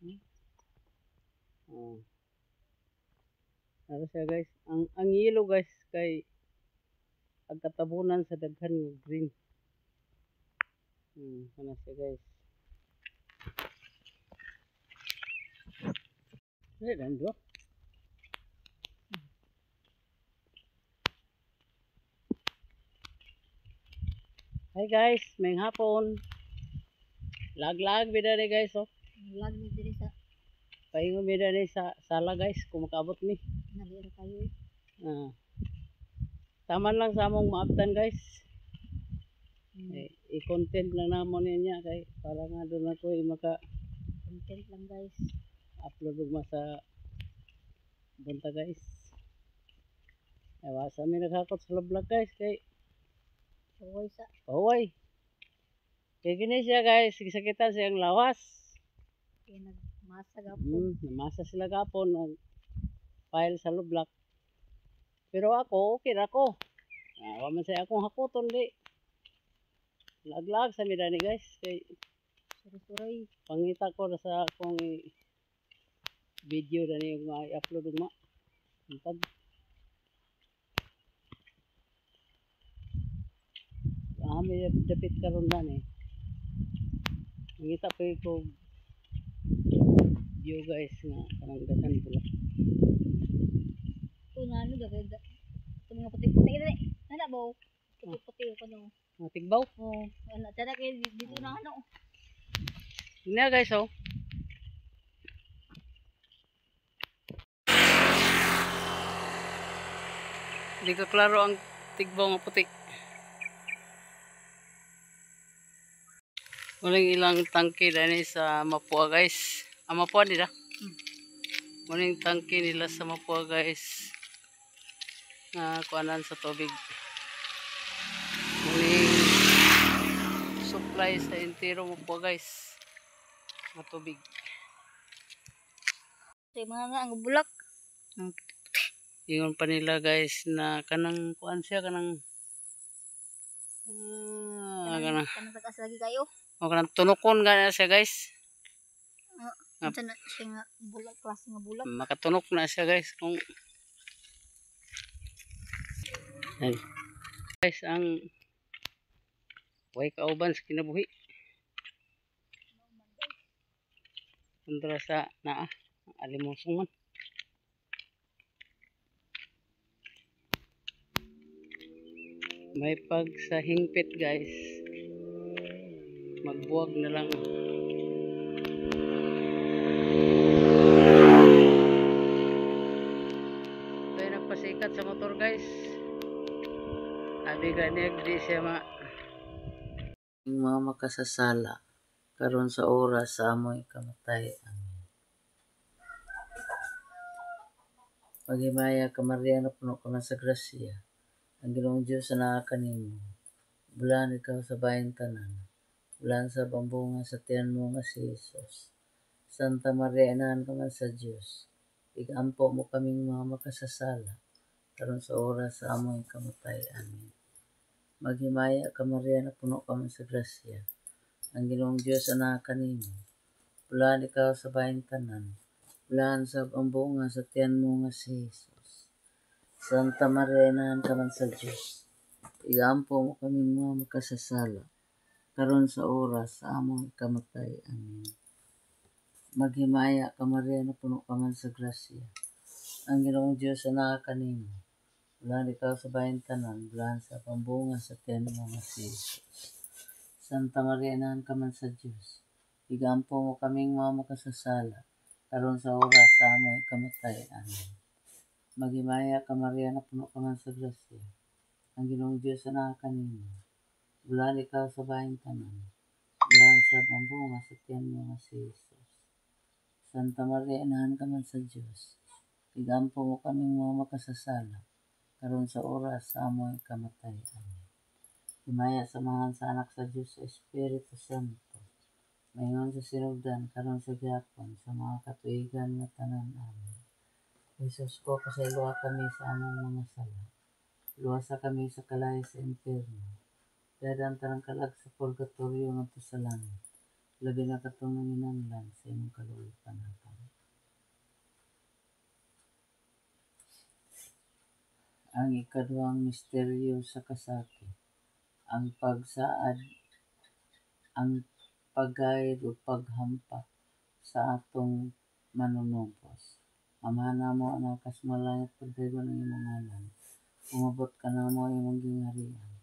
Oh. Ano siya guys? Ang yellow guys kay agkatabunan sa daghan nga green. Ano siya guys? Dito. Hi guys, may hapon. Lag-lag bida ni guys oh. Lag ni diri sa Paingon bida ni sa sala guys kung makaabot ni. nalira kayo. Ah. Taman lang sa among maabtan guys. I-content lang namon niya kay para nga doon ako maka Content lang guys. upload ugma sa bunta guys. Wasa mi naghakot sa vlog guys kay Suway sa Oy. Kaya gini siya guys, sakitan siyang lawas. kaya nagmasa gapon. Namasa sila gapon ng file sa lublak. Pero ako, okay na ako. Waman say akong hakuton di. Laglag sa midani guys. Kay Suray-suray. pangita ko na sa akong video na yung i-upload mo. Antad. May dapit karon na eh. Ngita pa ko video guys nga kanang daghan pula. Ito na ano dagay ito mga puti-puti na nana ba puti-puti ko no. Mga tigbaw. Oh, ana tada kay dito na ano. Ina guys oh. Hindi ka klaro ang tigbaw nga puti. Muling ilang tangke dani sa Mapua guys. Mapua nila. Muling tangke nila sa Mapua guys. Na kuanan sa tubig. Muling supply sa entero Mapua guys. Matubig. Say mga nga ang bulak. Ingon pa nila guys na kanang kuan siya kanang Kanang tagas lagi kayo. O kanang tunokon gana siya guys. Unsa na siya nga bulak, klase nga bulak. Makatunok na siya guys kung ay. Guys ang way kauban sa kinabuhi. Kontra sa naa alimusungan. May pag sa hingpit guys. Magbuwag na lang. Tayo nagpasikat sa motor guys. Abi ganyan di siya mga makasasala karon sa oras sa amoy kamatay. Paghimaya ka Maria na puno ka man sa grasya. Ang Ginoong Diyos sa nakakanimo. Bulan ikaw sa bayang tanan. Bulan sa bambunga sa tiyan mo nga si Jesus. Santa Maria inahan ka man sa Diyos. Igampo mo kaming mga makasasala karon sa oras sa amoy kamatay. Amen. Maghimaya ka Maria na puno ka man sa grasya. Ang Ginoong Diyos sa nakakanimo. Bulan ikaw sa bayang tanan. Bulan sa bambunga sa tiyan mo nga si Jesus. Santa Maria inahan ka man sa Diyos. Igampo mo kaming mga makasasala karon sa oras sa among kamatay. Amen. Maghimaya ka Maria na puno ka man sa grasya. Ang Ginoong Diyos sa nakakanimo. Bulan ikaw sa bayang tanan, bulan sa pambunga sa tiyan mo nga si Jesus. Santa Maria inahan ka man sa Diyos. Igampo mo kaming mga makasasala karon sa oras sa among kamatay. Amen. Maghimaya ka Maria na puno ka man sa grasya. Ang Ginoong Diyos sa nakakanimo. Bulan ikaw sa bayang tanan. Bulan sa pambunga sa tiyan mo nga si Jesus. Santa Maria inahan ka man sa Diyos. Igampo mo kaming mga makasasala karon sa oras sa among kamatay. Amen. Himaya samahan sa anak sa Diyos sa Espiritu Santo. Mayon sa sinugdan karon sa gyapon sa mga katuigan nga tanan. Amen. Jesus ko pasayloa kami sa among mga sala. Luwasa kami sa kalay sa impyerno. Dadaan tarang kalag sa purgatorio ngadto sa langit. Labi na katong nanginanglan sa imong kaluoyan. Ang ikaduhang misteryo sa kasakit, ang pagsaad, ang pagayad o paghampa sa atong manunubos. Amahan namo ang kasmalangit pagdaygon ng imong ngalan. Umabot ka na mo imong gingharian.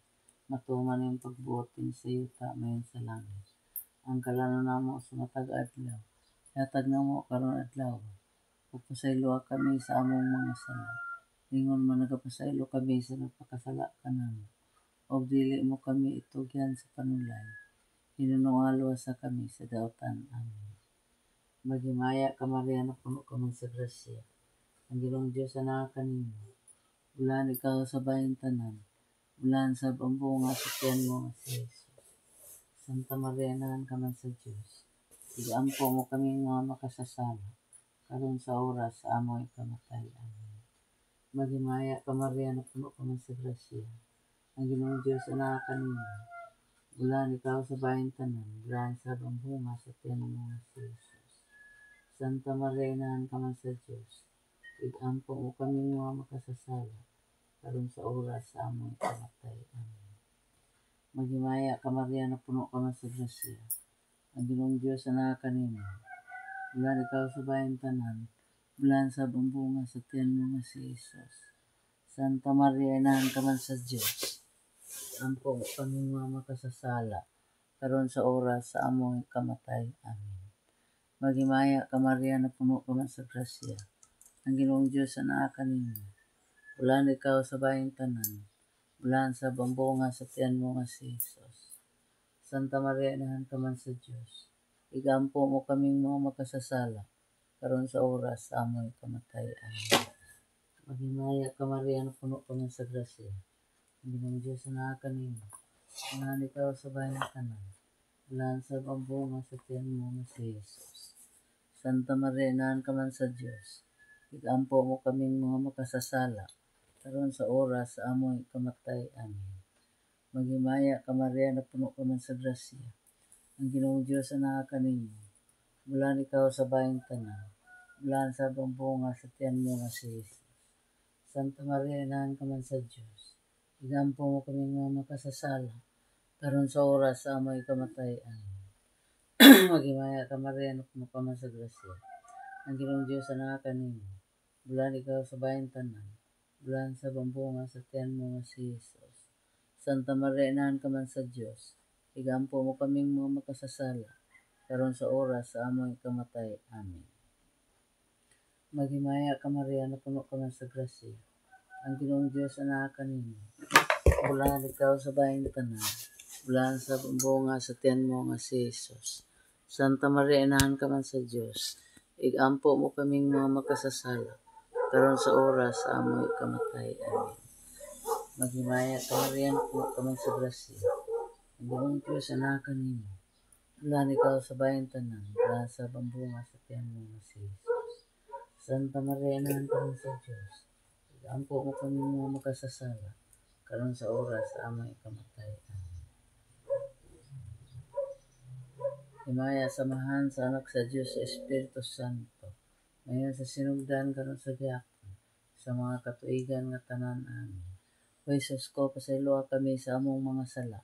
Matuman yung pagbuotin sa yuta mayon sa langit. Ang kalanon namo sa matag adlaw. Hatag namo karon adlaw. Ug pasaylo kami sa among mga sala. Ingon man nagapasaylo kami sa nagpakasala kanamo. Og dili mo kami itugyan sa panulay. Hinunualo sa kami sa daotan. Amen. Maghimaya ka Maria na puno ka man sa grasya. Ang Ginoong Diyos ana kanimo. Bulan ikaw sa bayang tanan. Bulan sa bambunga sa tiyan mo nga si Jesus. Santa Maria nahan ka man sa Diyos. Igampo mo kami mga makasasala. Karon sa oras sa amoy kamatay. Amen. Maghimaya ka Maria na puno ka man sa grasya. Ang Ginoong Diyos ana kanimo. Bulan ikaw sa bayang tanan. Bulan sa bambunga sa tiyan mo nga si Jesus. Santa Maria nahan ka man sa Diyos. Igampo mo kami mga makasasala. Karon sa oras sa amoy kamatay. Amen. Maghimaya ka Maria na puno ka man sa grasya. Ang Ginoong Diyos ana kanimo. Bulan ikaw sa bayang tanan. Bulan sa bambunga sa tiyan mo nga si Jesus. Santa Maria inahan ka man sa Diyos. Ampo kami mga makasasala. Karon sa oras sa amoy kamatay. Amen. Maghimaya ka Maria na puno ka man sa grasya. Ang Ginoong Diyos ana kanimo. Bulan ikaw sa bayang tanan. Bulan sa bambunga sa tiyan mo nga si Jesus. Santa Maria inahan ka man sa Diyos. Igampo mo kaming mga makasasala. Karon sa oras sa amoy kamatay. Amen. Maghimaya ka Maria na puno ka man sa grasya. Ang Ginoong Diyos ana kanimo. Bulan ikaw sa bayang tanan. Bulan sa bambunga sa tiyan mo nga si Jesus. Santa Maria inahan ka man sa Diyos. Igampo mo kaming mga makasasala. Karon sa oras sa amoy kamatay. Amen. Maghimaya ka Maria na puno ka man sa grasya. Ang Ginoong Diyos ana kanimo. Bulan ikaw sa bayang tanan. Bulan sa bambunga sa tiyan mo nga si Jesus. Santa Maria inahan ka man sa Diyos. Igampo mo kaming mga makasasala. Karon sa oras sa amoy kamatay. Amen. Maghimaya ka Maria na puno ka man sa grasya. Ang Ginoong Diyos ana kanimo. Bulan ikaw sa bayang tanan. Bulan sa bambunga sa tiyan mo nga si Jesus. Santa Maria inahan ka man sa Diyos. Igampo mo kaming mga makasasala. Karon sa oras sa amoy kamatay. Amen. Maghimaya ka Maria na puno ka man sa grasya. Ang Ginoong Diyos ana kanimo. Bulan ikaw sa bayang tanan. Bulan sa bambunga sa tiyan mo nga si Jesus. Santa Maria inahan ka man sa Diyos. Igampo mo kaming mga makasasala. Karon sa oras sa amoy kamatay. Amen. Maghimaya ka Maria na puno ka man sa grasya. Ang Ginoong Diyos ana kanimo. Bulan ikaw sa bayang tanan. Bulan sa bambunga sa tiyan mo nga si Jesus. Santa Maria inahan ka man sa Diyos. Igampo mo kaming mga makasasala. Karon sa oras sa amoy kamatay. Amen. Himaya samahan sa anak sa Diyos sa Espiritu Santo. Ngayon sa sinugdan karon sa gihapon. Sa mga katuigan nga tanan. Amen. O Jesus ko, pasayloa kami sa among mga sala.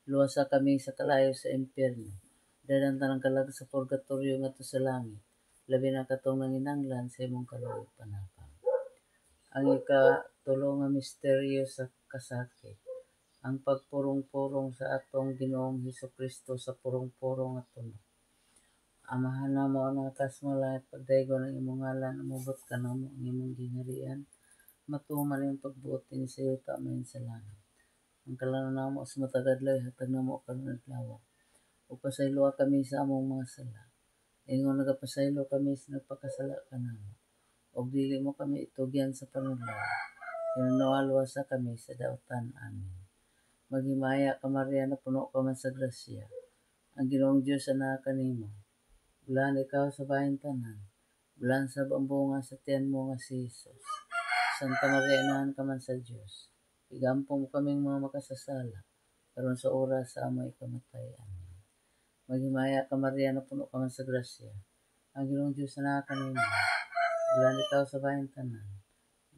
Luwasa kami sa kalayo sa impyerno. Dadan tanang kalag sa purgatorio ngadto sa langit. Labi na katong nanginanglan sa imong kaluoy panapang. Ang ikatulo nga misteryo sa kasakit. Ang pagpurong-purong sa atong Ginoong Hesukristo sa purong-purong nga tunog. Amahan namo ang kasmalangit pagdaygon ng imong ngalan, umubot ka namo ang imong gingharian. Matuman yung pagbuotin sa yuta mayon sa langit. Ang kalanon namo sa matag adlaw hatag namo karon adlaw. Ug pasaylo kami sa among mga sala. Ingon nagapasaylo kami sa nagpakasala kanamo. Og dili mo kami itugyan sa panulay. Hinunualo sa kami sa daotan. Amen. Maghimaya ka Maria na puno ka man sa grasya. Ang Ginoong Diyos ana kanimo. Bulan ikaw sa bayang tanan. Bulan sa bambunga sa tiyan mo nga si Jesus. Santa Maria inahan ka man sa Diyos. Igampo mo kaming mga makasasala. Karon sa oras sa amoy kamatay. Amen. Maghimaya ka Maria na puno ka man sa grasya. Ang Ginoong Diyos ana kanimo. Bulan ikaw sa bayang tanan.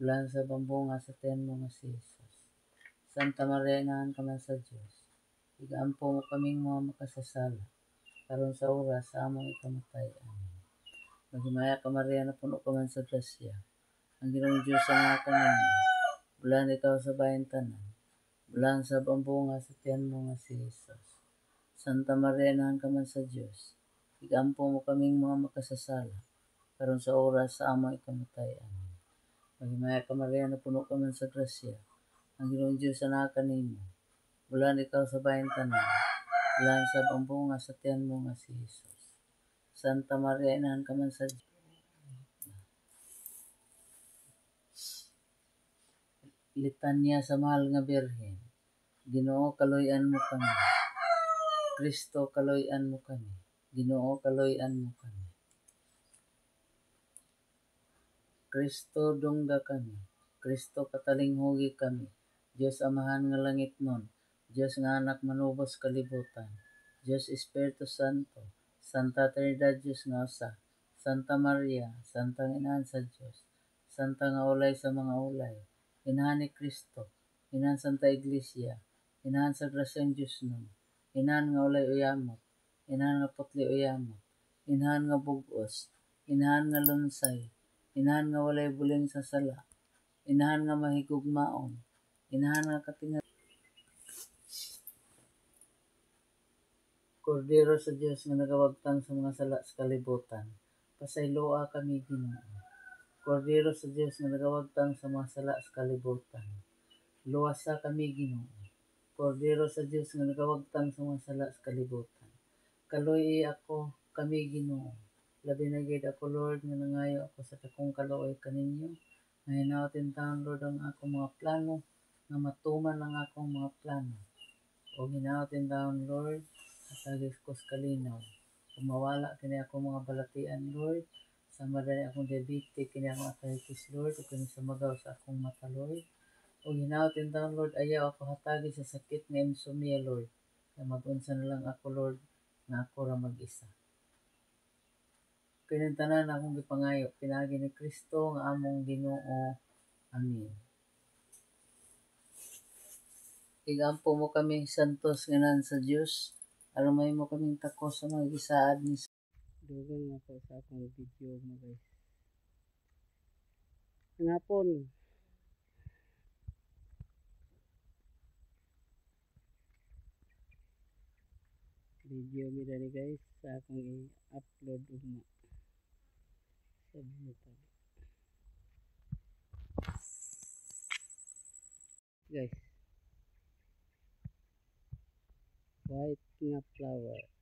bulan sa pambunga sa tiyan mo nga si Jesus. Santa Maria, inahan ka man sa Diyos. Igaampo mo kaming mga makasasala, karon sa oras sa among ikamatay. Amen. Maghimaya ka Maria, na puno ka man sa grasya. Ang Ginoong Diyos ang nga kanimo. Bulan ikaw sa bayan tanan. Bulan sa pambunga sa tiyan mo nga si Jesus. Santa Maria, inahan ka man sa Diyos. Igaampo mo kaming mga makasasala, karon sa oras sa among ikamatay. Amen. Maghimaya ka Maria, na puno ka man sa grasya. Ang Ginoong Diyos ang nga kanimo. Bulan ikaw sa bayan tanan. Bulan sa pambunga sa tiyan mo nga si Jesus. Santa Maria, inahan ka man sa Diyos. Litanya sa mahal nga Birhen. Ginoo, kaloy-an mo kami. Kristo, kaloy-an mo kami. Ginoo, kaloy-an mo kami. Kristo, dungga kami. Kristo, katalinghugi kami. Diyos amahan nga langit nun. Diyos nga anak manubos kalibutan. Diyos Espiritu Santo. Santa Trinidad Diyos nga usa. Santa Maria, Santa Inahan sa Diyos. Santa nga ulay sa mga ulay. Inahan ni Kristo. Inahan Santa Iglesia. Inahan sa grasyang Diyos nun. Inahan nga ulay uyamot. Inahan nga putli uyamot. Inahan nga bugos. Inahan nga lunsay. Inahan nga walay buling sa sala. Inahan nga mahigugmaon. Inahan nga katingal. Kordero sa Diyos nga nagawagtang sa mga sala sa kalibutan. Pasayloa kami Ginoo. Kordero sa Diyos nga nagawagtang sa mga sala sa kalibutan. Luwasa kami Ginoo. Kordero sa Diyos nga nagawagtang sa mga sala sa kalibutan. Kaloy ako kami Ginoo. Labi na gid ako Lord nga nangayo ako sa takong kaluoy kaninyo. Nga hinaotin taon Lord ang akong mga plano, nga matuman ang akong mga plano. O hinaotin taon Lord, atagis ko sa kalinaw. Kung mawala kini akong mga balatian Lord, sa madali akong diabetes, kini akong arthritis Lord, o kini sa magaw sa akong mata Lord. O hinaotin taon Lord, ayaw ako hatagi sa sakit nga insomnia Lord. Kaya mag-unsa na lang ako Lord, nga ako ra mag-isa. Kinintanan akong gipangayo, pinagi ni Kristo nga among Ginoo. Amen. Igampo mo kami santos nganan sa Dios, aron mahimo kaming takos sa mga gisaad ni dugang ako sa akong video mo guys. Ngapon. Video mi dali guys sa akong i-upload ugma sa YouTube. Guys. White nga flower.